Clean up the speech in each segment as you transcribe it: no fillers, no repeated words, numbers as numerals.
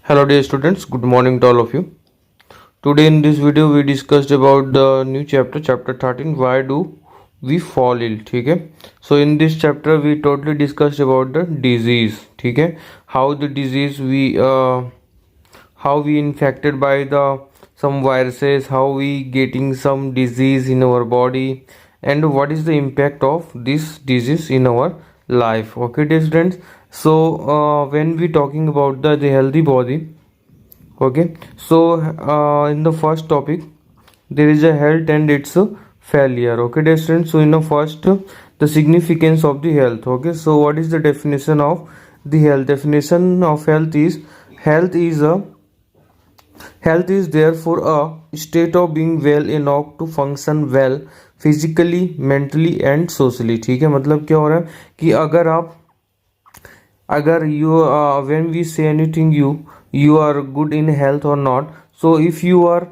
Hello dear students, good morning to all of you. Today in this video we discussed about the new chapter 13, why do we fall ill. ठीक है. So in this chapter we totally discussed about the disease. ठीक है. How the disease how we infected by the some viruses, how we getting some disease in our body, and what is the impact of this disease in our life. Okay dear students, so when we talking about the healthy body, okay, so in the first topic there is a health and its a failure. Okay dear students, so in the first the significance of the health. Okay, so what is the definition of the health? Definition of health is therefore a state of being well enough to function well physically, mentally and socially. ठीक है, मतलब क्या हो रहा है कि अगर you when we say anything you are good in health or not. So if you are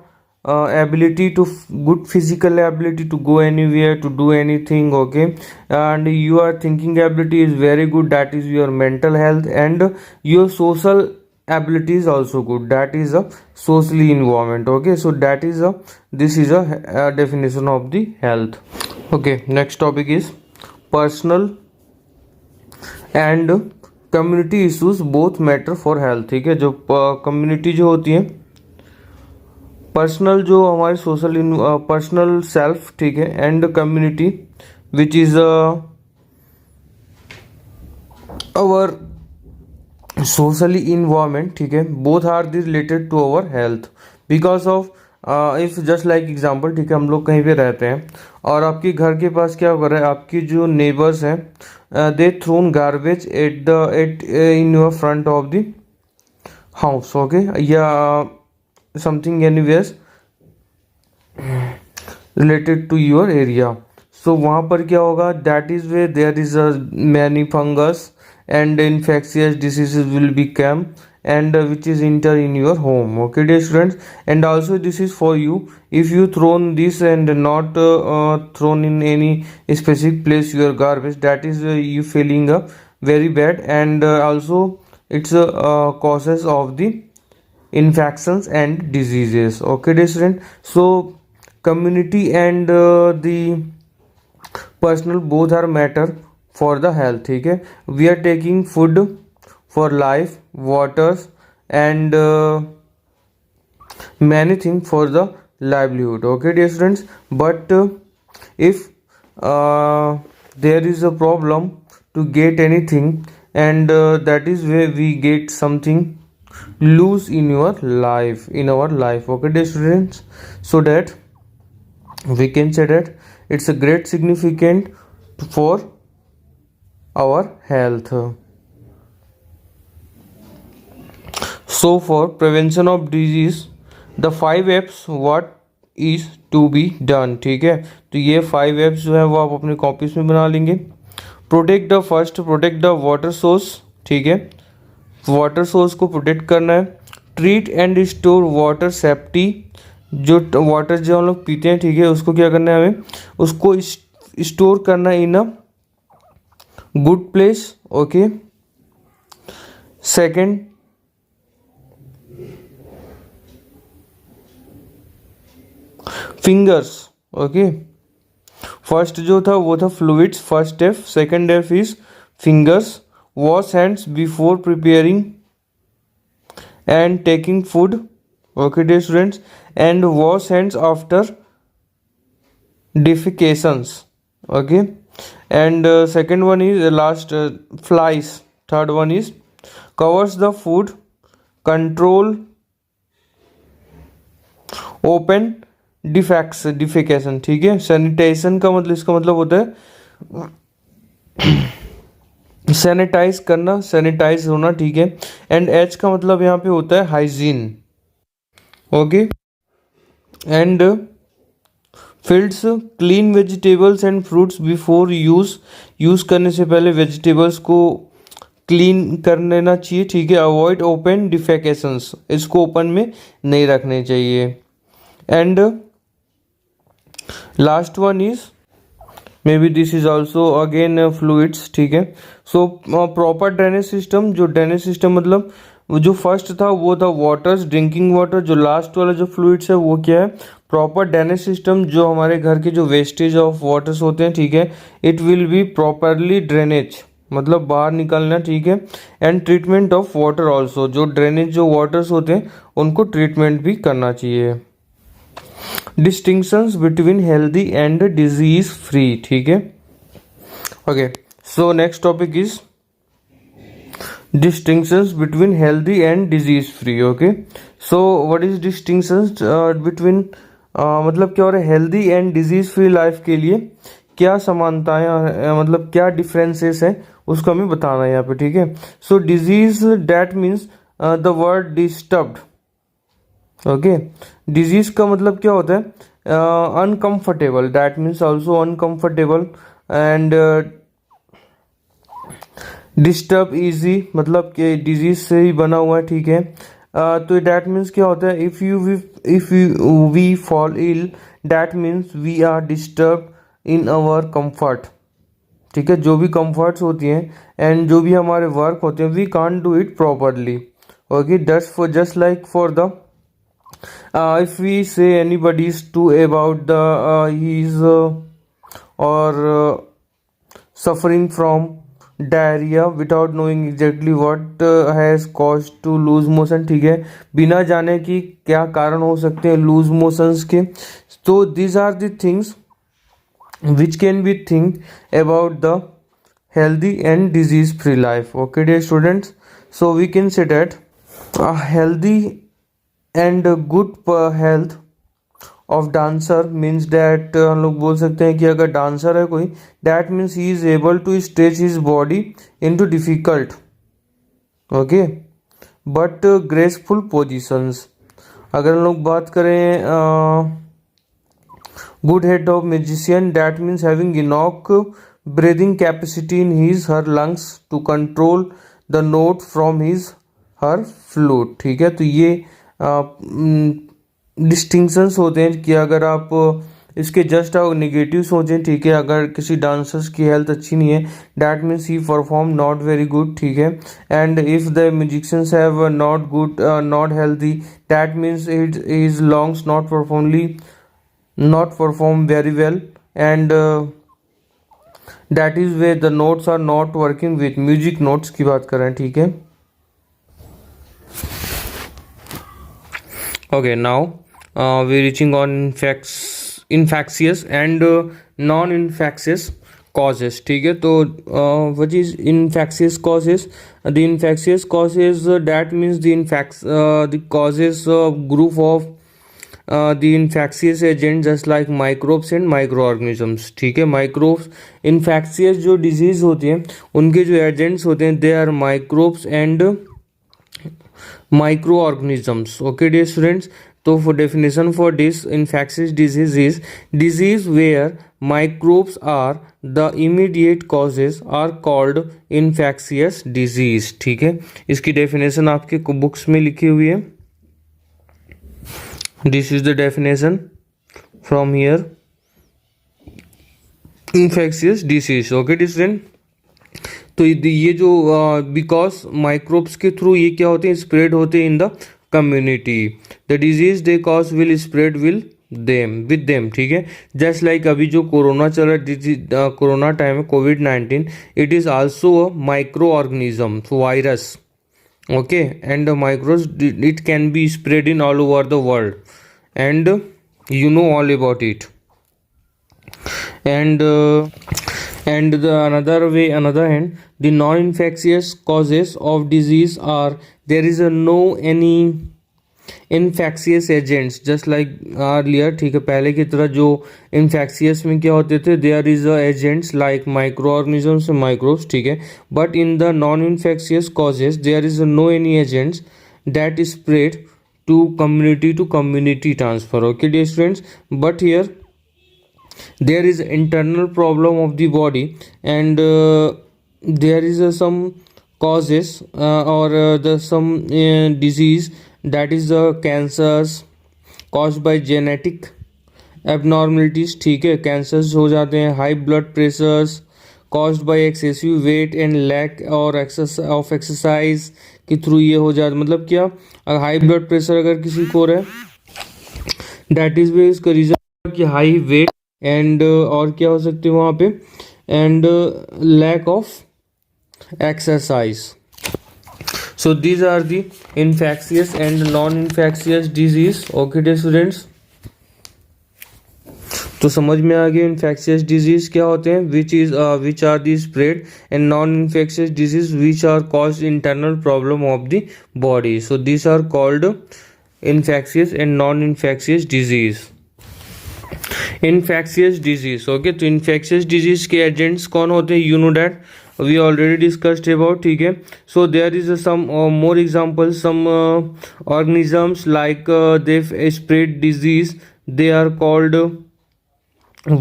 ability to good physical ability to go anywhere to do anything, okay, and your thinking ability is very good, that is your mental health, and your social ability is also good, that is a socially environment. Okay, so that is this is a definition of the health. Okay, next topic is personal and community issues both matter for health. ठीक है, जो community जो होती है, personal जो हमारी social personal self, ठीक है, and community which is our socially environment. ठीक है, both are the related to our health because of if just like example. ठीक है, हम लोग कहीं पे रहते हैं और आपके घर के पास क्या कर रहा है, आपकी जो नेबर्स हैं they thrown garbage at in your front of the house. Okay, या something anywhere related to your area. So वहाँ पर क्या होगा, that is way there is a many fungus and infectious diseases will become and which is enter in your home. Okay dear students, and also this is for you, if you thrown this and not thrown in any specific place your garbage, that is you feeling very bad, and also it's causes of the infections and diseases. Okay dear student, so community and the personal both are matter for the health. ठीक है, we are taking food for life, waters and many thing for the livelihood. Okay dear students, but if there is a problem to get anything, and that is where we get something lose in your life, in our life. Okay dear students, so that we can say that it's a great significant for our health. So for prevention of disease, the 5 F's what is to be done. ठीक है, तो ये 5 F's जो है वो आप अपने copies में बना लेंगे. Protect the first, protect the water source. ठीक है, वाटर सोर्स को प्रोटेक्ट करना है. Treat and store water safety, जो वाटर जो हम लोग पीते हैं, ठीक है, उसको क्या करना है, हमें उसको स्टोर करना in a good place. Okay, second, fingers. Okay, first जो था वो था fluids, first step. Second step is fingers. Wash hands before preparing and taking food. Okay dear students, and wash hands after defecations. Okay, and second one is last flies. Third one is covers the food, control open defecation. ठीक है, sanitisation का मतलब, इसका मतलब होता है sanitise करना, sanitise होना. ठीक है, एंड एच का मतलब यहाँ पे होता है hygiene. Okay, and fields clean vegetables and fruits before use करने से पहले वेजिटेबल्स को क्लीन कर लेना चाहिए. ठीक है, अवॉइड ओपन डिफेकेशंस, इसको ओपन में नहीं रखने चाहिए. And last one is may be this is also again fluids. ठीक है, सो प्रॉपर ड्रेनेज सिस्टम, जो ड्रेनेज सिस्टम मतलब जो फर्स्ट था वो था वाटर्स, ड्रिंकिंग वाटर। जो लास्ट वाला जो फ्लूइड्स है वो क्या है, प्रॉपर ड्रेनेज सिस्टम, जो हमारे घर के जो वेस्टेज ऑफ वाटर्स होते हैं, ठीक है, it will be properly drainage, मतलब बाहर निकलना, ठीक है। And treatment of water also, जो ड्रेनेज जो वाटर्स होते हैं उनको ट्रीटमेंट भी करना चाहिए। Distinctions between healthy and disease free, ठीक है। Okay, so next topic is distinctions between healthy and disease free. Okay, so what is distinctions between मतलब क्या हो रहा है, healthy and disease free life के लिए क्या समानताएं मतलब क्या डिफरेंसेस हैं उसको हमें बताना है यहाँ पे, ठीक है। So disease that means the word disturbed. Okay, disease का मतलब क्या होता है, uncomfortable, that means also uncomfortable. And disturb easy, मतलब कि डिजीज से ही बना हुआ है, ठीक है। तो डैट मीन्स क्या होता है, if you we fall ill, that means we are disturb in our comfort, ठीक है। जो भी कंफर्ट्स होती हैं एंड जो भी हमारे वर्क होते हैं, we can't do it properly. Okay, that's for just like for the if we say anybody is too about the he is or suffering from diarrhoea without knowing exactly what has cause to loose motion, ठीक है, बिना जाने कि क्या कारण हो सकते हैं लूज मोशंस के। तो these are the things which can be think about the healthy and disease free life. Okay dear students, so we can say that a healthy and good health of dancer means that हम लोग बोल सकते हैं कि अगर dancer है कोई, that means he is able to stretch his body into difficult, okay, but graceful positions. अगर हम लोग बात करें good head of musician, that means having enough breathing capacity in his her lungs to control the note from his her flute, ठीक है। तो ये distinctions होते हैं कि अगर आप इसके जस्ट आप नेगेटिव सोचें, ठीक है, अगर किसी डांसर्स की हेल्थ अच्छी नहीं है, that means he perform not very good, ठीक है। And if the musicians have not good not healthy, that means his lungs not perform very well, and that is way the notes are not working with music notes की बात कर रहे हैं, ठीक है। Okay, now we're reaching on infectious and non-infectious causes, ठीक है। तो what is infectious causes? The infectious causes that means the causes group of the infectious agents just like microbes and microorganisms, ठीक है। microbes infectious जो disease होती है उनके जो agents होते हैं they are microbes and microorganisms. Okay dear students, so for definition for this, infectious disease is disease where microbes are the immediate causes are called infectious disease, ठीक है। इसकी definition आपके बुक्स में लिखी हुई है, this is the definition from here, infectious disease. Okay dear students, तो ये जो बिकॉज माइक्रोब्स के थ्रू ये क्या होते हैं, स्प्रेड होते हैं in the community, the disease they cause will spread with them, ठीक है। जस्ट लाइक अभी जो कोरोना चल रहा है, कोरोना टाइम है, कोविड-19, it is also a micro organism virus, okay, and micros it can be spread in all over the world and you know all about it. And another hand, the non-infectious causes of disease are there is no any infectious agents just like earlier, ठीक है। पहले की तरह जो infectious में क्या होते थे, there is agents like microorganisms and microbes, ठीक है। but in the non-infectious causes there is no any agents that spread to community transfer. Okay dear students, but here there is internal problem of the body, and there is some causes or the some disease, that is the cancers caused by genetic abnormalities, ठीक है। cancers हो जाते हैं, high blood pressures caused by excessive weight and lack or excess of exercise, के through ये हो जाता, मतलब क्या, हाई ब्लड प्रेशर अगर किसी को रहे, दैट इज वे इसका रीजन कि हाई वेट एंड और क्या हो सकते हैं वहाँ पे, and lack of exercise. So these are the infectious and non-infectious disease. Okay dear students. तो समझ में आ गया इन्फेक्शियस डिजीज क्या होते हैं, which are the spread, and non infectious disease which are cause internal problem of the body. So this are called infectious and non infectious disease. Infectious disease. Okay, तो infectious disease के agents कौन होते हैं, you know that we already discussed about. ठीक है, so there is some more examples, some organisms like they spread disease, they are called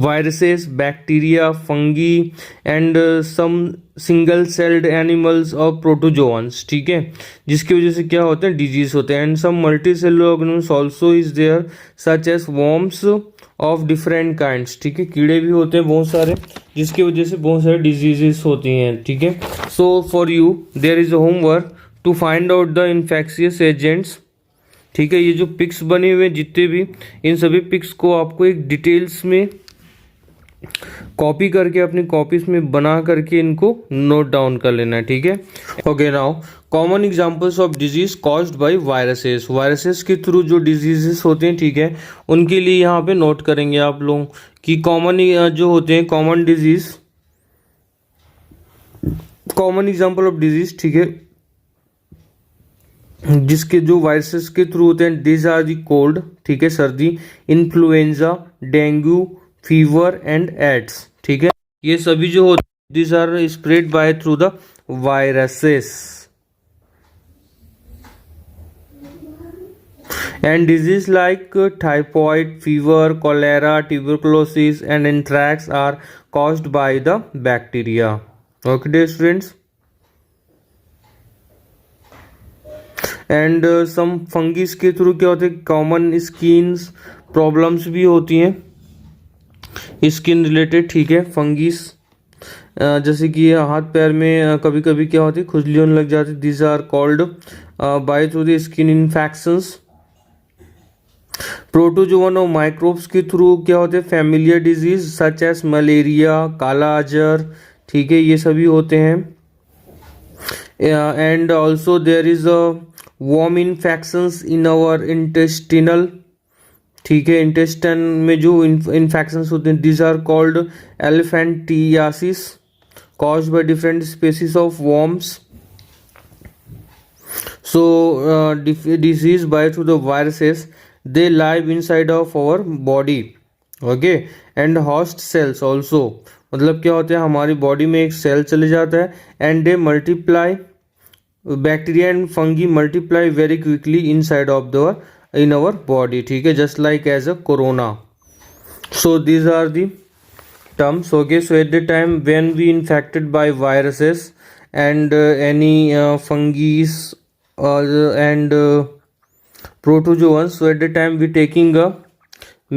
viruses, bacteria, fungi and some single celled animals or protozoans. ठीक है, जिसकी वजह से क्या होते हैं, डिजीज होते हैं. And some multi cellular organisms also is there such as worms of different kinds. ठीक है, कीड़े भी होते हैं बहुत सारे, जिसकी वजह से बहुत सारे डिजीजेस होती हैं. ठीक है, so for you there is a homework to find out the infectious agents. ठीक है, ये जो पिक्स बने हुए जितने भी, इन सभी पिक्स को आपको एक डिटेल्स में कॉपी करके अपनी कॉपीज में बना करके इनको नोट डाउन कर लेना है. ठीक है, okay. Now common examples of disease caused by viruses. Viruses के थ्रू जो डिजीजेस होते हैं, ठीक है, उनके लिए यहाँ पे नोट करेंगे आप लोग कि कॉमन जो होते हैं, common disease, common example of disease. ठीक है, जिसके जो वायरसेस के थ्रू होते हैं, दिस आर दी कोल्ड. ठीक है, सर्दी, influenza, dengue, fever and AIDS. ठीक है, ये सभी जो होते हैं, this are spread by through the viruses. And disease like typhoid, fever, cholera, tuberculosis and anthrax are caused by the bacteria. Okay dear students. And some fungis के थ्रू क्या होते हैं, कॉमन स्किन प्रॉब्लम्स भी होती हैं, स्किन रिलेटेड. ठीक है, फंगिस जैसे कि हाथ पैर में कभी कभी क्या होती है, खुजली होने लग जाती है. This are called by through the skin infections. Protozoan और माइक्रोब्स के थ्रू क्या होते हैं, familiar disease such as malaria, kala azar. ठीक है, ये सभी होते हैं. And also there is a worm infections in our intestinal. ठीक है, इंटेस्टाइन में जो इन्फेक्शंस होते हैं, this are called elephantiasis caused by different species of worms. So disease by through the viruses, they live inside of our body. okay, and host cells also, मतलब क्या होता है, हमारी बॉडी में एक सेल चले जाता है, and they multiply, bacteria and fungi multiply very quickly inside of the in our body. ठीक है, just like as a corona. So these are the terms. Okay, so at the time when we infected by viruses and any fungies and protozoans, so at the time we taking a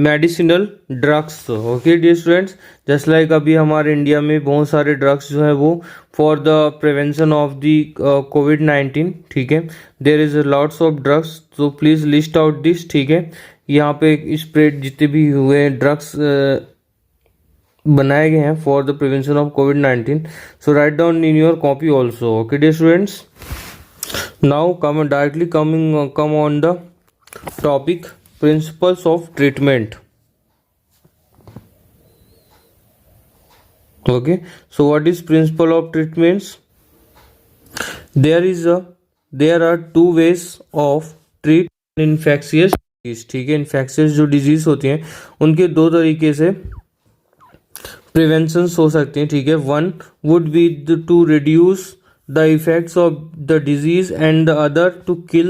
medicinal drugs. okay dear students, just like अभी हमारे India में बहुत सारे drugs जो है वो for the prevention of the COVID-19. ठीक है, there is lots of drugs, तो प्लीज लिस्ट आउट दिस. ठीक है, यहाँ पे स्प्रेड जितने भी हुए ड्रग्स बनाए गए हैं for the prevention of COVID-19. So write down in your copy also. Okay dear students, now come on the topic principles of treatment. okay, so what is principle of treatments? there are two ways of treat infectious disease. ठीक है, infectious जो disease होती हैं उनके दो तरीके से prevention हो सकते हैं. ठीक है, one would be to reduce the effects of the disease and the other to kill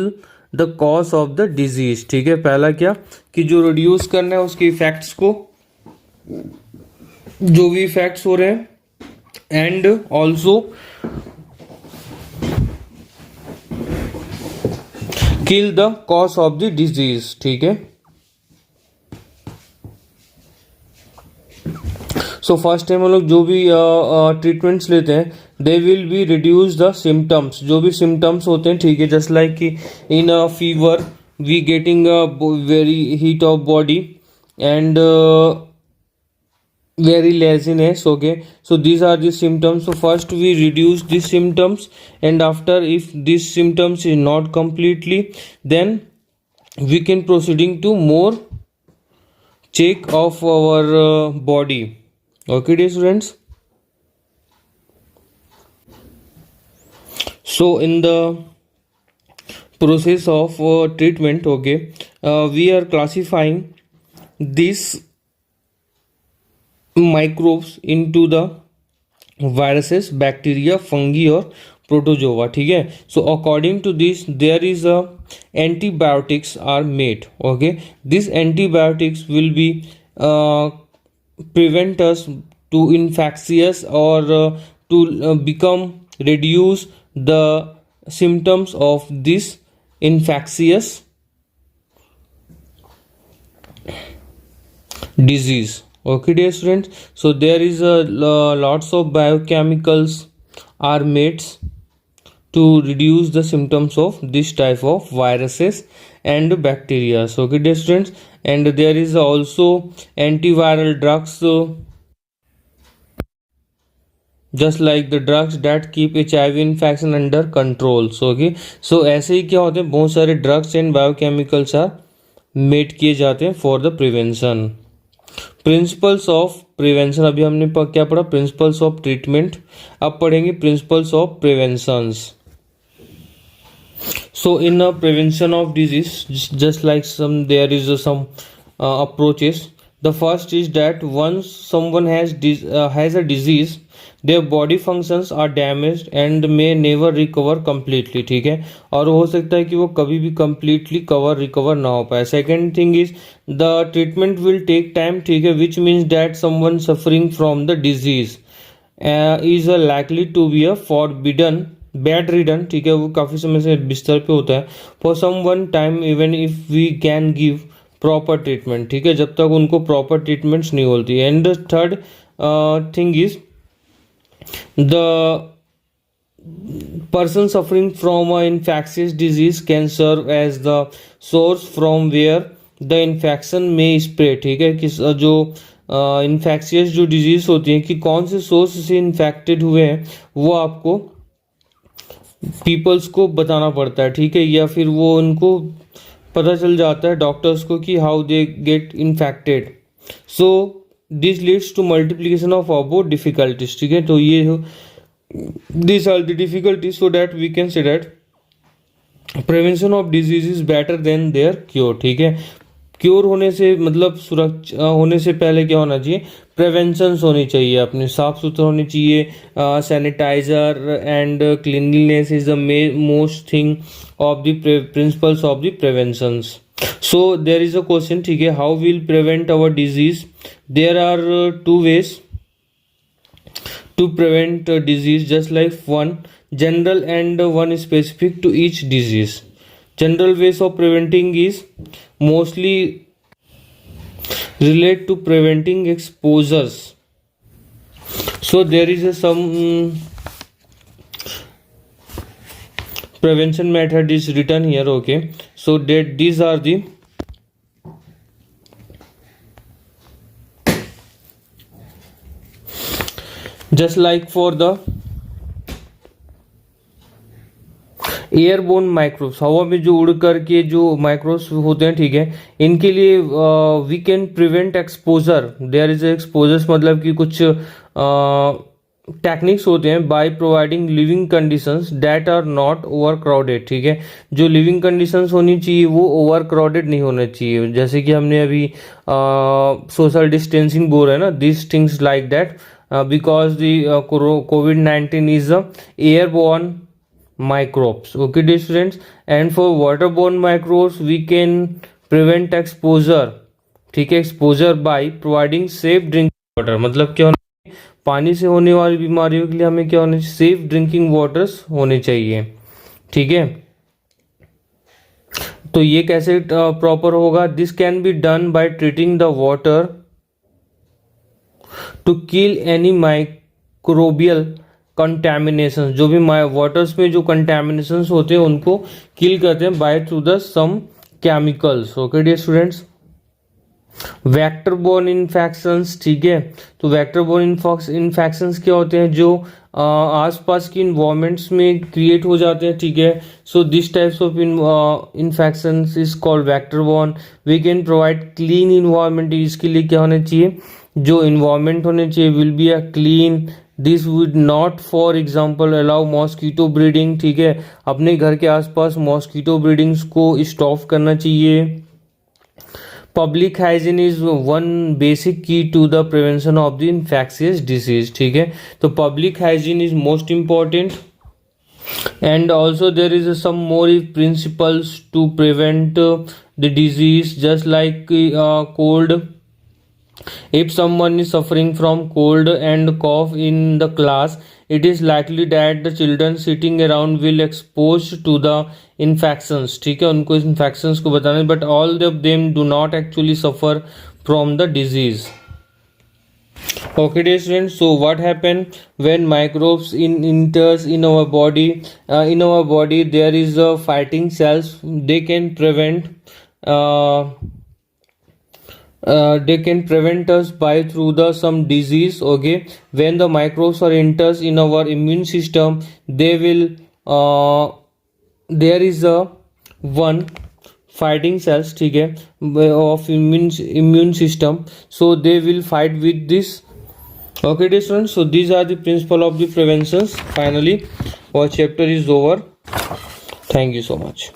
the cause of the disease. ठीक है, पहला क्या कि जो रिड्यूस करना है उसके इफेक्ट्स को, जो भी इफेक्ट्स हो रहे हैं, and also kill the cause of the disease. ठीक है, सो फर्स्ट टाइम हम लोग जो भी ट्रीटमेंट्स लेते हैं, they will be reduce the symptoms, जो भी सिम्टम्स होते हैं, ठीक है, जस्ट लाइक कि in a fever we getting a very heat of body and very laziness. Okay, so these are the symptoms. So first we reduce these symptoms, and after if these symptoms is not completely, then we can proceeding to more check of our body. Okay dear students, so in the process of treatment, okay, we are classifying these microbes into the viruses, bacteria, fungi और protozoa. ठीक है, so according to this there is a antibiotics are made. Okay, these antibiotics will be prevent us to infectious or to become reduce the symptoms of this infectious disease. Okay dear students, so there is a lots of biochemicals are made to reduce the symptoms of this type of viruses and bacteria. So okay dear students, and there is also antiviral drugs, just like the drugs that keep HIV infection under control. So okay, so ऐसे ही क्या होते हैं, बहुत सारे drugs and biochemicals are made किए जाते हैं for the prevention. Principles of prevention, अभी हमने क्या पढ़ा, प्रिंसिपल्स ऑफ ट्रीटमेंट, अब पढ़ेंगे principles of preventions. So in a prevention of disease, just like some there is some approaches. The first is that once someone has a disease, their body functions are damaged and may never recover completely. ठीक है, और हो सकता है कि वो कभी भी completely recover ना हो पाए. Second thing is the treatment will take time. ठीक है, which means that someone suffering from the disease is likely to be a bedridden. ठीक है, वो काफ़ी समय से बिस्तर पे होता है for some one time even if we can give proper treatment. ठीक है, जब तक उनको प्रॉपर ट्रीटमेंट्स नहीं होती. And the third thing is the person suffering from a infectious disease can serve as the source from where the infection may spread. ठीक है, किस जो इन्फेक्शियस जो डिजीज होती है कि कौन से सोर्स से इन्फेक्टेड हुए हैं वो आपको पीपल्स को बताना पड़ता है. ठीक है, या फिर वो उनको पता चल जाता है डॉक्टर्स को कि how they get infected. So this leads to multiplication of about difficulties. ठीक है, तो ये this are the difficulties, so that we can say that prevention of disease is better than there cure. ठीक है, cure होने से मतलब सुरक्षा होने से पहले क्या होना चाहिए, प्रिवेंशंस होनी चाहिए, अपने साफ सुथरा होनी चाहिए. Sanitizer and cleanliness is the most thing of the principles of the preventions. So there is a question. ठीक है, how will prevent our disease. There are two ways to prevent disease, just like one general and one specific to each disease. General ways of preventing is mostly relate to preventing exposures. So there is some prevention method is written here. Okay, so that these are the just like for the airborne microbes, हवा में जो उड़ करके जो microbes होते हैं, ठीक है, इनके लिए we can prevent exposure. There is exposures मतलब कि कुछ टेक्निक्स होते हैं by providing living conditions that are not overcrowded. ठीक है, जो लिविंग कंडीशंस होनी चाहिए वो ओवर क्राउडेड नहीं होना चाहिए. जैसे कि हमने अभी सोशल डिस्टेंसिंग बोल रहे हैं ना, this things like that because the COVID-19 is a airborne microbes. Okay dear students, and for waterborne microbes we can prevent exposure. ठीक है, exposure by providing safe drinking water. मतलब क्या होना, पानी से होने वाली बीमारियों के लिए हमें क्या होना चाहिए, सेफ ड्रिंकिंग वाटर्स होने चाहिए. ठीक है, तो ये कैसे प्रॉपर होगा, this can be done by treating the water to kill any microbial contamination, जो भी वाटर्स में जो कंटेमिनेशंस होते हैं उनको किल करते हैं by through the some chemicals. Okay dear students, vector borne infections, ठीक है। तो वेक्टर बोर्न इन्फेक्शंस क्या होते हैं, जो आसपास की इन्वायरमेंट्स में क्रिएट हो जाते हैं, ठीक है। So this types of infections is called vector borne. We can provide clean environment, इसके लिए क्या होना चाहिए, जो इन्वायरमेंट होने चाहिए will be a clean. This would not for example allow mosquito breeding, ठीक है। अपने घर के आसपास मॉस्किटो ब्रीडिंग्स को स्टॉप करना चाहिए। Public hygiene is one basic key to the prevention of the infectious disease, ठीक है। तो public hygiene is most important, and also there is some more principles to prevent the disease, just like cold. If someone is suffering from cold and cough in the class, it is likely that the children sitting around will exposed to the infections, ठीक है, उनको infections को बताना, but all of them do not actually suffer from the disease. Okay dear students, so what happen when microbes enters in our body, there is a fighting cells. They can prevent us by through the some disease. Okay, when the microbes are enters in our immune system, they will there is a one fighting cells, ठीक है, of immune system, so they will fight with this. Okay dear students, so these are the principle of the preventions. Finally our chapter is over. Thank you so much.